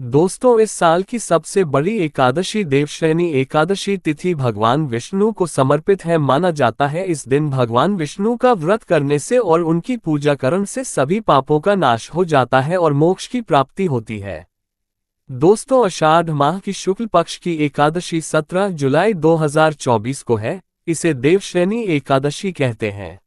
दोस्तों, इस साल की सबसे बड़ी एकादशी देवशयनी एकादशी तिथि भगवान विष्णु को समर्पित है। माना जाता है इस दिन भगवान विष्णु का व्रत करने से और उनकी पूजा करने से सभी पापों का नाश हो जाता है और मोक्ष की प्राप्ति होती है। दोस्तों, आषाढ़ माह की शुक्ल पक्ष की एकादशी 17 जुलाई 2024 को है। इसे देवशयनी एकादशी कहते हैं।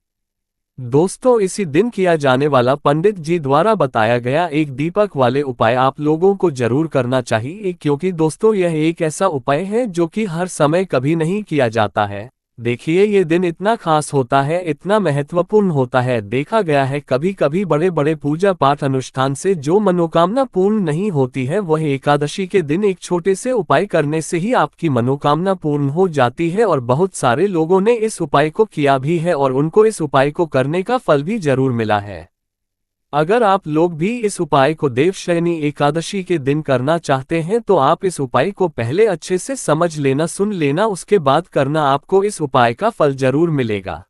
दोस्तों, इसी दिन किया जाने वाला पंडित जी द्वारा बताया गया एक दीपक वाले उपाय आप लोगों को जरूर करना चाहिए, क्योंकि दोस्तों यह एक ऐसा उपाय है जो कि हर समय कभी नहीं किया जाता है। देखिए, ये दिन इतना खास होता है, इतना महत्वपूर्ण होता है। देखा गया है कभी कभी बड़े बड़े पूजा पाठ अनुष्ठान से जो मनोकामना पूर्ण नहीं होती है, वह एकादशी के दिन एक छोटे से उपाय करने से ही आपकी मनोकामना पूर्ण हो जाती है। और बहुत सारे लोगों ने इस उपाय को किया भी है और उनको इस उपाय को करने का फल भी जरूर मिला है। अगर आप लोग भी इस उपाय को देवशयनी एकादशी के दिन करना चाहते हैं तो आप इस उपाय को पहले अच्छे से समझ लेना, सुन लेना, उसके बाद करना। आपको इस उपाय का फल जरूर मिलेगा।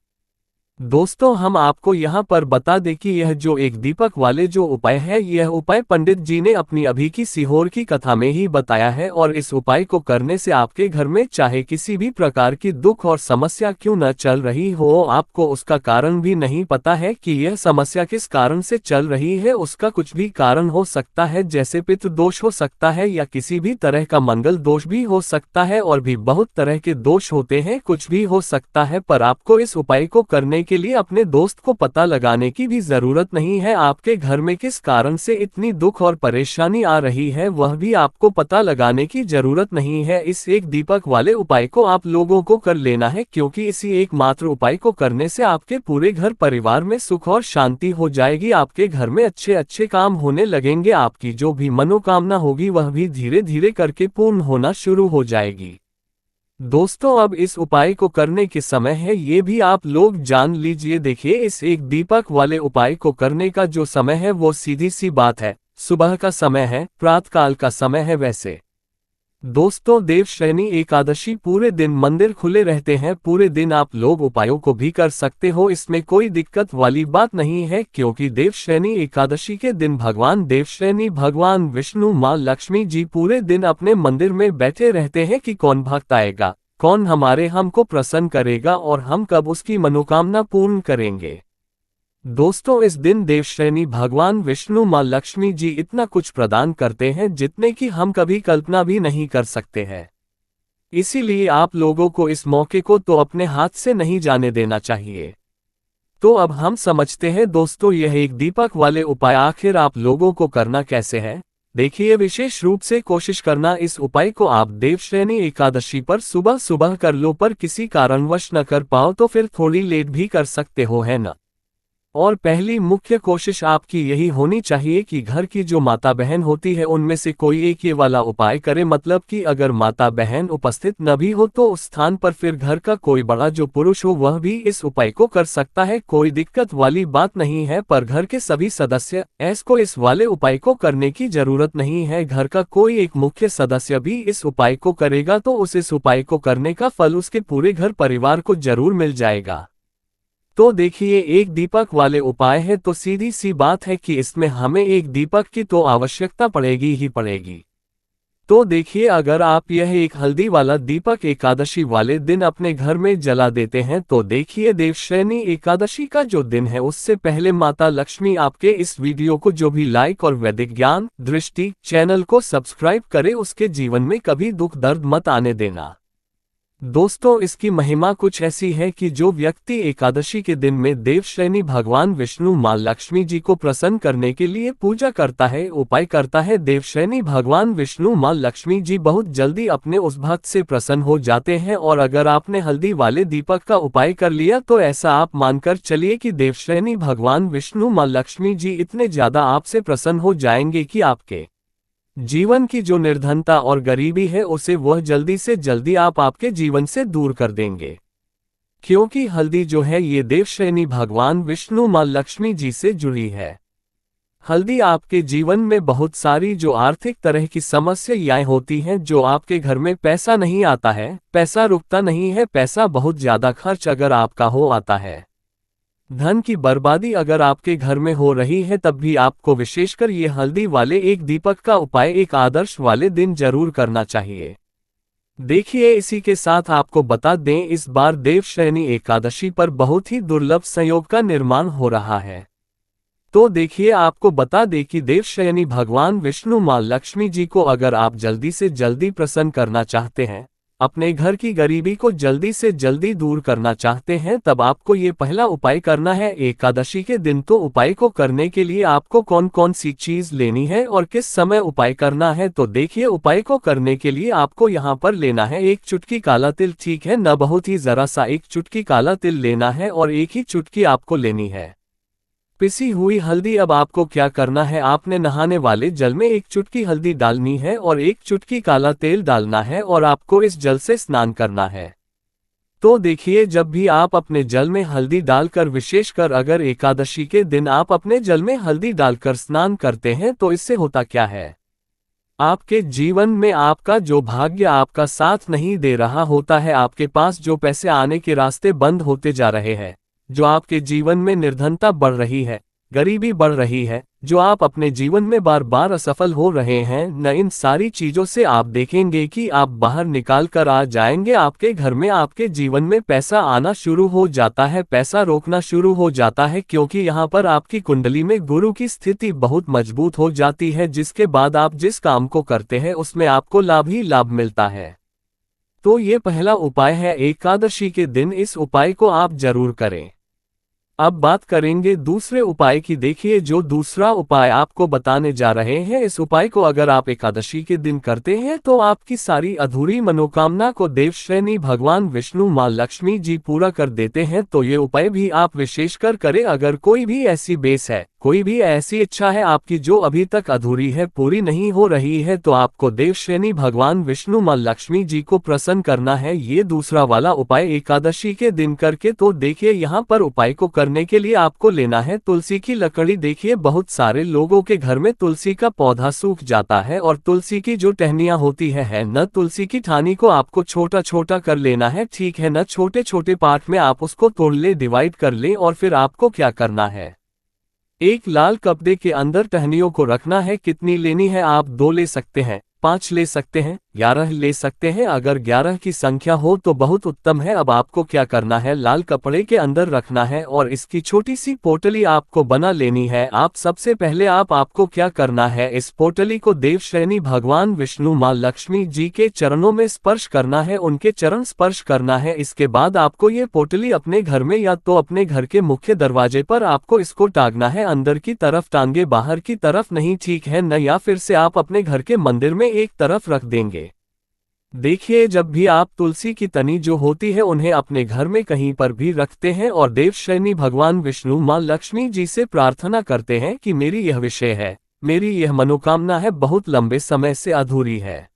दोस्तों, हम आपको यहाँ पर बता दें कि यह जो एक दीपक वाले जो उपाय है, यह उपाय पंडित जी ने अपनी अभी की सीहोर की कथा में ही बताया है। और इस उपाय को करने से आपके घर में चाहे किसी भी प्रकार की दुख और समस्या क्यों न चल रही हो, आपको उसका कारण भी नहीं पता है कि यह समस्या किस कारण से चल रही है। उसका कुछ भी कारण हो सकता है, जैसे पितृ दोष हो सकता है या किसी भी तरह का मंगल दोष भी हो सकता है, और भी बहुत तरह के दोष होते हैं, कुछ भी हो सकता है। पर आपको इस उपाय को करने के लिए अपने दोस्त को पता लगाने की भी जरूरत नहीं है। आपके घर में किस कारण से इतनी दुख और परेशानी आ रही है, वह भी आपको पता लगाने की जरूरत नहीं है। इस एक दीपक वाले उपाय को आप लोगों को कर लेना है, क्योंकि इसी एकमात्र उपाय को करने से आपके पूरे घर परिवार में सुख और शांति हो जाएगी। आपके घर में अच्छे अच्छे काम होने लगेंगे। आपकी जो भी मनोकामना होगी वह भी धीरे धीरे करके पूर्ण होना शुरू हो जाएगी। दोस्तों, अब इस उपाय को करने के समय है, ये भी आप लोग जान लीजिए। देखिए, इस एक दीपक वाले उपाय को करने का जो समय है वो सीधी सी बात है, सुबह का समय है, प्रातःकाल का समय है। वैसे दोस्तों, देवशयनी एकादशी पूरे दिन मंदिर खुले रहते हैं। पूरे दिन आप लोग उपायों को भी कर सकते हो, इसमें कोई दिक्कत वाली बात नहीं है, क्योंकि देवशयनी एकादशी के दिन भगवान देवशयनी भगवान विष्णु माँ लक्ष्मी जी पूरे दिन अपने मंदिर में बैठे रहते हैं कि कौन भक्त आएगा, कौन हमको प्रसन्न करेगा और हम कब उसकी मनोकामना पूर्ण करेंगे। दोस्तों, इस दिन देवशयनी भगवान विष्णु माँ लक्ष्मी जी इतना कुछ प्रदान करते हैं जितने की हम कभी कल्पना भी नहीं कर सकते हैं। इसीलिए आप लोगों को इस मौके को तो अपने हाथ से नहीं जाने देना चाहिए। तो अब हम समझते हैं दोस्तों, यह एक दीपक वाले उपाय आखिर आप लोगों को करना कैसे है। देखिए, विशेष रूप से कोशिश करना इस उपाय को आप देवशयनी एकादशी पर सुबह सुबह कर लो, पर किसी कारणवश न कर पाओ तो फिर थोड़ी लेट भी कर सकते हो, है ना। और पहली मुख्य कोशिश आपकी यही होनी चाहिए कि घर की जो माता बहन होती है उनमें से कोई एक ये वाला उपाय करे। मतलब कि अगर माता बहन उपस्थित न भी हो तो उस स्थान पर फिर घर का कोई बड़ा जो पुरुष हो वह भी इस उपाय को कर सकता है, कोई दिक्कत वाली बात नहीं है। पर घर के सभी सदस्य ऐसको इस वाले उपाय को करने की जरूरत नहीं है। घर का कोई एक मुख्य सदस्य भी इस उपाय को करेगा तो उस इस उपाय को करने का फल उसके पूरे घर परिवार को जरूर मिल जाएगा। तो देखिए, एक दीपक वाले उपाय है तो सीधी सी बात है कि इसमें हमें एक दीपक की तो आवश्यकता पड़ेगी ही पड़ेगी। तो देखिए, अगर आप यह एक हल्दी वाला दीपक एकादशी वाले दिन अपने घर में जला देते हैं तो देखिए, देवशयनी एकादशी का जो दिन है उससे पहले माता लक्ष्मी आपके इस वीडियो को जो भी लाइक और वैदिक ज्ञान दृष्टि चैनल को सब्सक्राइब करे, उसके जीवन में कभी दुख दर्द मत आने देना। दोस्तों, इसकी महिमा कुछ ऐसी है कि जो व्यक्ति एकादशी के दिन में देवशयनी भगवान विष्णु माँ लक्ष्मी जी को प्रसन्न करने के लिए पूजा करता है, उपाय करता है, देवशयनी भगवान विष्णु माँ लक्ष्मी जी बहुत जल्दी अपने उस भक्त से प्रसन्न हो जाते हैं। और अगर आपने हल्दी वाले दीपक का उपाय कर लिया तो ऐसा आप मानकर चलिए कि देवशयनी भगवान विष्णु माँ लक्ष्मी जी इतने ज्यादा आपसे प्रसन्न हो जाएंगे कि आपके जीवन की जो निर्धनता और गरीबी है उसे वह जल्दी से जल्दी आपके जीवन से दूर कर देंगे। क्योंकि हल्दी जो है ये देवशयनी भगवान विष्णु माँ लक्ष्मी जी से जुड़ी है। हल्दी आपके जीवन में बहुत सारी जो आर्थिक तरह की समस्याएं होती हैं, जो आपके घर में पैसा नहीं आता है, पैसा रुकता नहीं है, पैसा बहुत ज्यादा खर्च अगर आपका हो आता है, धन की बर्बादी अगर आपके घर में हो रही है तब भी आपको विशेषकर ये हल्दी वाले एक दीपक का उपाय एक आदर्श वाले दिन जरूर करना चाहिए। देखिए, इसी के साथ आपको बता दें, इस बार देवशयनी एकादशी पर बहुत ही दुर्लभ संयोग का निर्माण हो रहा है। तो देखिए, आपको बता दें कि देवशयनी भगवान विष्णु मां लक्ष्मी जी को अगर आप जल्दी से जल्दी प्रसन्न करना चाहते हैं, अपने घर की गरीबी को जल्दी से जल्दी दूर करना चाहते हैं, तब आपको ये पहला उपाय करना है एकादशी के दिन। तो उपाय को करने के लिए आपको कौन कौन सी चीज लेनी है और किस समय उपाय करना है, तो देखिए, उपाय को करने के लिए आपको यहाँ पर लेना है एक चुटकी काला तिल। ठीक है न, बहुत ही जरा सा एक चुटकी काला तिल लेना है और एक ही चुटकी आपको लेनी है पिसी हुई हल्दी। अब आपको क्या करना है, आपने नहाने वाले जल में एक चुटकी हल्दी डालनी है और एक चुटकी काला तेल डालना है और आपको इस जल से स्नान करना है। तो देखिए, जब भी आप अपने जल में हल्दी डालकर, विशेषकर अगर एकादशी के दिन आप अपने जल में हल्दी डालकर स्नान करते हैं, तो इससे होता क्या है, आपके जीवन में आपका जो भाग्य आपका साथ नहीं दे रहा होता है, आपके पास जो पैसे आने के रास्ते बंद होते जा रहे हैं, जो आपके जीवन में निर्धनता बढ़ रही है, गरीबी बढ़ रही है, जो आप अपने जीवन में बार बार असफल हो रहे हैं, न इन सारी चीजों से आप देखेंगे कि आप बाहर निकाल कर आ जाएंगे। आपके घर में, आपके जीवन में पैसा आना शुरू हो जाता है, पैसा रोकना शुरू हो जाता है, क्योंकि यहाँ पर आपकी कुंडली में गुरु की स्थिति बहुत मजबूत हो जाती है, जिसके बाद आप जिस काम को करते हैं उसमें आपको लाभ ही लाभ मिलता है। तो ये पहला उपाय है एकादशी के दिन, इस उपाय को आप जरूर करें। अब बात करेंगे दूसरे उपाय की। देखिए, जो दूसरा उपाय आपको बताने जा रहे हैं, इस उपाय को अगर आप एकादशी के दिन करते हैं तो आपकी सारी अधूरी मनोकामना को देवशयनी भगवान विष्णु मां लक्ष्मी जी पूरा कर देते हैं। तो ये उपाय भी आप विशेषकर करें। अगर कोई भी ऐसी बेस है, कोई भी ऐसी इच्छा है आपकी जो अभी तक अधूरी है, पूरी नहीं हो रही है, तो आपको देवशयनी भगवान विष्णु मां लक्ष्मी जी को प्रसन्न करना है ये दूसरा वाला उपाय एकादशी के दिन करके। तो देखिए, यहाँ पर उपाय को करने के लिए आपको लेना है तुलसी की लकड़ी। देखिए, बहुत सारे लोगों के घर में तुलसी का पौधा सूख जाता है और तुलसी की जो टहनियां होती है न, तुलसी की ठानी को आपको छोटा छोटा कर लेना है। ठीक है न, छोटे छोटे पार्ट में आप उसको तोड़ ले, डिवाइड कर ले, और फिर आपको क्या करना है, एक लाल कपड़े के अंदर टहनियों को रखना है। कितनी लेनी है, आप 2 ले सकते हैं, 5 ले सकते हैं, 11 ले सकते हैं। अगर 11 की संख्या हो तो बहुत उत्तम है। अब आपको क्या करना है, लाल कपड़े के अंदर रखना है और इसकी छोटी सी पोटली आपको बना लेनी है। आप सबसे पहले आपको क्या करना है, इस पोटली को देवशयनी भगवान विष्णु मां लक्ष्मी जी के चरणों में स्पर्श करना है, उनके चरण स्पर्श करना है। इसके बाद आपको ये पोटली अपने घर में या तो अपने घर के मुख्य दरवाजे पर आपको इसको टांगना है, अंदर की तरफ टांगे, बाहर की तरफ नहीं। ठीक है न, या फिर से आप अपने घर के मंदिर में एक तरफ रख देंगे। देखिए, जब भी आप तुलसी की तनी जो होती है उन्हें अपने घर में कहीं पर भी रखते हैं और देवशयनी भगवान विष्णु मां लक्ष्मी जी से प्रार्थना करते हैं कि मेरी यह विषय है, मेरी यह मनोकामना है, बहुत लंबे समय से अधूरी है,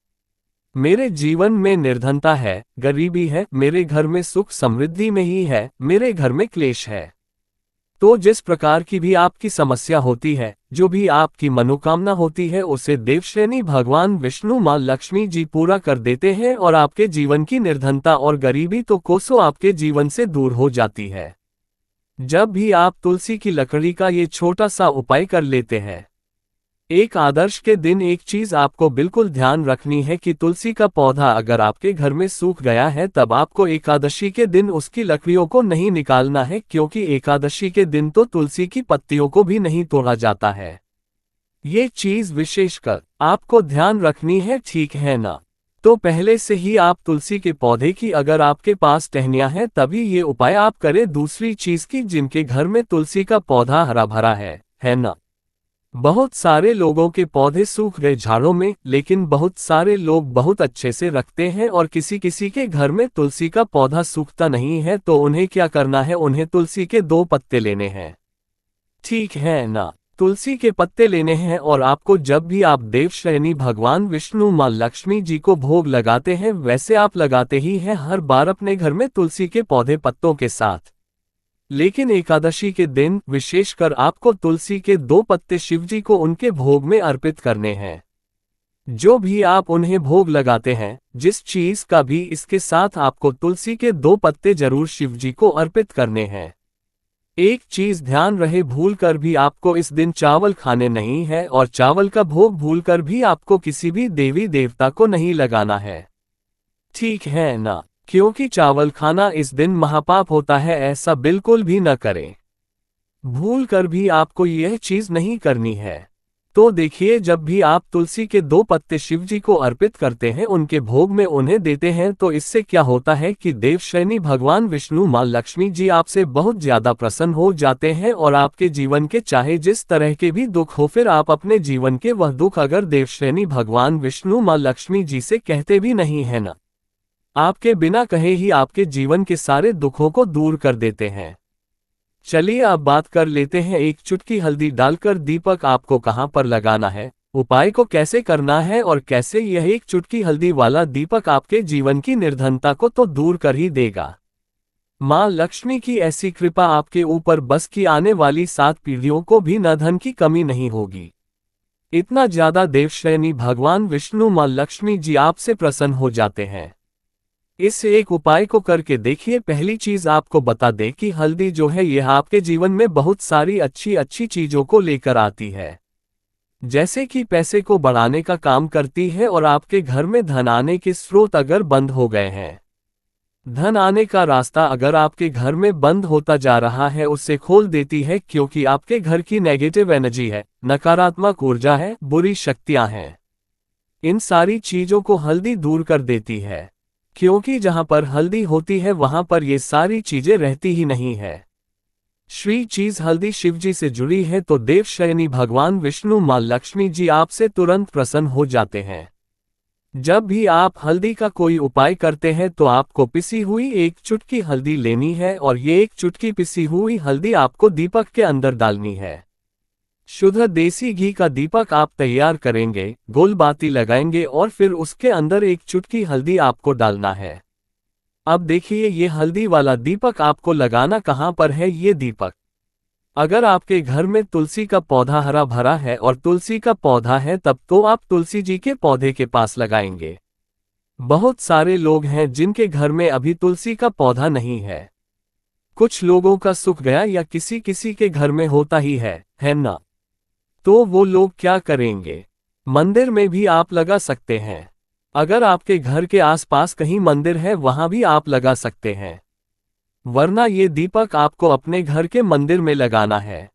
मेरे जीवन में निर्धनता है, गरीबी है, मेरे घर में सुख समृद्धि में ही है, मेरे घर में क्लेश है। तो जिस प्रकार की भी आपकी समस्या होती है, जो भी आपकी मनोकामना होती है, उसे देवशयनी भगवान विष्णु मां लक्ष्मी जी पूरा कर देते हैं और आपके जीवन की निर्धनता और गरीबी तो कोसों आपके जीवन से दूर हो जाती है। जब भी आप तुलसी की लकड़ी का ये छोटा सा उपाय कर लेते हैं, एक आदर्श के दिन एक चीज आपको बिल्कुल ध्यान रखनी है कि तुलसी का पौधा अगर आपके घर में सूख गया है, तब आपको एकादशी के दिन उसकी लकड़ियों को नहीं निकालना है, क्योंकि एकादशी के दिन तो तुलसी की पत्तियों को भी नहीं तोड़ा जाता है। ये चीज विशेषकर आपको ध्यान रखनी है, ठीक है ना। तो पहले से ही आप तुलसी के पौधे की, अगर आपके पास टहनियां हैं, तभी ये उपाय आप करें। दूसरी चीज की, जिनके घर में तुलसी का पौधा हरा भरा है ना। बहुत सारे लोगों के पौधे सूख गए झाड़ों में, लेकिन बहुत सारे लोग बहुत अच्छे से रखते हैं और किसी किसी के घर में तुलसी का पौधा सूखता नहीं है। तो उन्हें क्या करना है, उन्हें तुलसी के 2 पत्ते लेने हैं, ठीक है ना। तुलसी के पत्ते लेने हैं और आपको, जब भी आप देवशयनी भगवान विष्णु मां लक्ष्मी जी को भोग लगाते हैं, वैसे आप लगाते ही हैं हर बार अपने घर में तुलसी के पौधे पत्तों के साथ, लेकिन एकादशी के दिन विशेषकर आपको तुलसी के 2 पत्ते शिवजी को उनके भोग में अर्पित करने हैं। जो भी आप उन्हें भोग लगाते हैं, जिस चीज का भी, इसके साथ आपको तुलसी के 2 पत्ते जरूर शिवजी को अर्पित करने हैं। एक चीज ध्यान रहे, भूल कर भी आपको इस दिन चावल खाने नहीं है, और चावल का भोग भूल कर भी आपको किसी भी देवी देवता को नहीं लगाना है। ठीक है ना? क्योंकि चावल खाना इस दिन महापाप होता है, ऐसा बिल्कुल भी न करें। भूल कर भी आपको यह चीज नहीं करनी है। तो देखिए, जब भी आप तुलसी के 2 पत्ते शिव जी को अर्पित करते हैं, उनके भोग में उन्हें देते हैं, तो इससे क्या होता है कि देवशयनी भगवान विष्णु मां लक्ष्मी जी आपसे बहुत ज्यादा प्रसन्न हो जाते हैं, और आपके जीवन के चाहे जिस तरह के भी दुख हो, फिर आप अपने जीवन के वह दुख अगर देवशयनी भगवान विष्णु मां लक्ष्मी जी से कहते भी नहीं है ना, आपके बिना कहे ही आपके जीवन के सारे दुखों को दूर कर देते हैं। चलिए अब बात कर लेते हैं, एक चुटकी हल्दी डालकर दीपक आपको कहां पर लगाना है, उपाय को कैसे करना है, और कैसे यह एक चुटकी हल्दी वाला दीपक आपके जीवन की निर्धनता को तो दूर कर ही देगा। मां लक्ष्मी की ऐसी कृपा आपके ऊपर बस कि आने वाली 7 पीढ़ियों को भी न धन की कमी नहीं होगी। इतना ज्यादा देवशयनी भगवान विष्णु मां लक्ष्मी जी आपसे प्रसन्न हो जाते हैं। इस एक उपाय को करके देखिए। पहली चीज आपको बता दें कि हल्दी जो है यह आपके जीवन में बहुत सारी अच्छी अच्छी चीजों को लेकर आती है, जैसे कि पैसे को बढ़ाने का काम करती है, और आपके घर में धन आने के स्रोत अगर बंद हो गए हैं, धन आने का रास्ता अगर आपके घर में बंद होता जा रहा है, उसे खोल देती है, क्योंकि आपके घर की नेगेटिव एनर्जी है, नकारात्मक ऊर्जा है, बुरी शक्तियां हैं। इन सारी चीजों को हल्दी दूर कर देती है, क्योंकि जहां पर हल्दी होती है वहां पर ये सारी चीजें रहती ही नहीं है। श्री चीज हल्दी शिवजी से जुड़ी है, तो देवशयनी भगवान विष्णु मां लक्ष्मी जी आपसे तुरंत प्रसन्न हो जाते हैं। जब भी आप हल्दी का कोई उपाय करते हैं, तो आपको पिसी हुई एक चुटकी हल्दी लेनी है, और ये एक चुटकी पिसी हुई हल्दी आपको दीपक के अंदर डालनी है। शुद्ध देसी घी का दीपक आप तैयार करेंगे, गोल बाती लगाएंगे, और फिर उसके अंदर एक चुटकी हल्दी आपको डालना है। अब देखिए, ये हल्दी वाला दीपक आपको लगाना कहां पर है। ये दीपक अगर आपके घर में तुलसी का पौधा हरा भरा है और तुलसी का पौधा है, तब तो आप तुलसी जी के पौधे के पास लगाएंगे। बहुत सारे लोग हैं जिनके घर में अभी तुलसी का पौधा नहीं है। कुछ लोगों का सूख गया, या किसी किसी के घर में होता ही है ना? तो वो लोग क्या करेंगे, मंदिर में भी आप लगा सकते हैं। अगर आपके घर के आसपास कहीं मंदिर है, वहां भी आप लगा सकते हैं, वरना ये दीपक आपको अपने घर के मंदिर में लगाना है।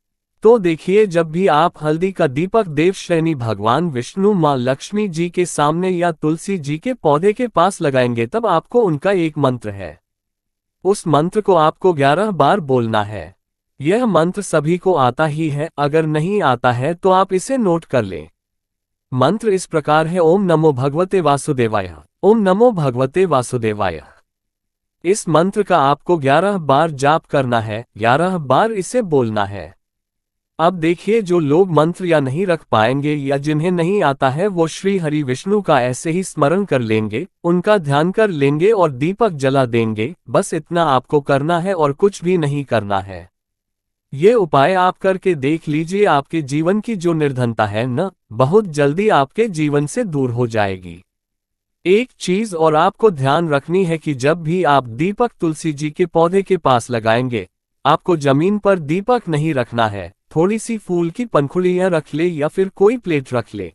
तो देखिए, जब भी आप हल्दी का दीपक देवशयनी भगवान विष्णु मां लक्ष्मी जी के सामने या तुलसी जी के पौधे के पास लगाएंगे, तब आपको उनका एक मंत्र है, उस मंत्र को आपको 11 बार बोलना है। यह मंत्र सभी को आता ही है, अगर नहीं आता है तो आप इसे नोट कर लें। मंत्र इस प्रकार है, ओम नमो भगवते वासुदेवाय, ओम नमो भगवते वासुदेवाय। इस मंत्र का आपको 11 बार जाप करना है, 11 बार इसे बोलना है। अब देखिए, जो लोग मंत्र या नहीं रख पाएंगे या जिन्हें नहीं आता है, वो श्री हरि विष्णु का ऐसे ही स्मरण कर लेंगे, उनका ध्यान कर लेंगे और दीपक जला देंगे। बस इतना आपको करना है और कुछ भी नहीं करना है। ये उपाय आप करके देख लीजिए, आपके जीवन की जो निर्धनता है न, बहुत जल्दी आपके जीवन से दूर हो जाएगी। एक चीज और आपको ध्यान रखनी है कि जब भी आप दीपक तुलसी जी के पौधे के पास लगाएंगे, आपको जमीन पर दीपक नहीं रखना है, थोड़ी सी फूल की पंखुड़ियां रख ले या फिर कोई प्लेट रख ले।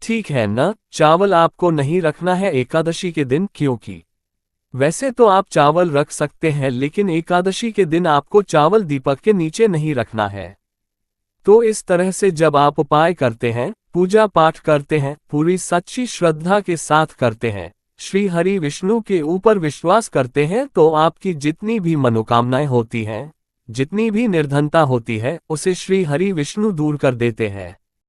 ठीक है न? चावल आपको नहीं रखना है एकादशी के दिन, क्योंकि वैसे तो आप चावल रख सकते हैं, लेकिन एकादशी के दिन आपको चावल दीपक के नीचे नहीं रखना है। तो इस तरह से जब आप उपाय करते हैं, पूजा पाठ करते हैं, पूरी सच्ची श्रद्धा के साथ करते हैं, श्री हरि विष्णु के ऊपर विश्वास करते हैं, तो आपकी जितनी भी मनोकामनाएं होती हैं, जितनी भी निर्धनता होती है, उसे श्री हरि विष्णु दूर कर देते हैं।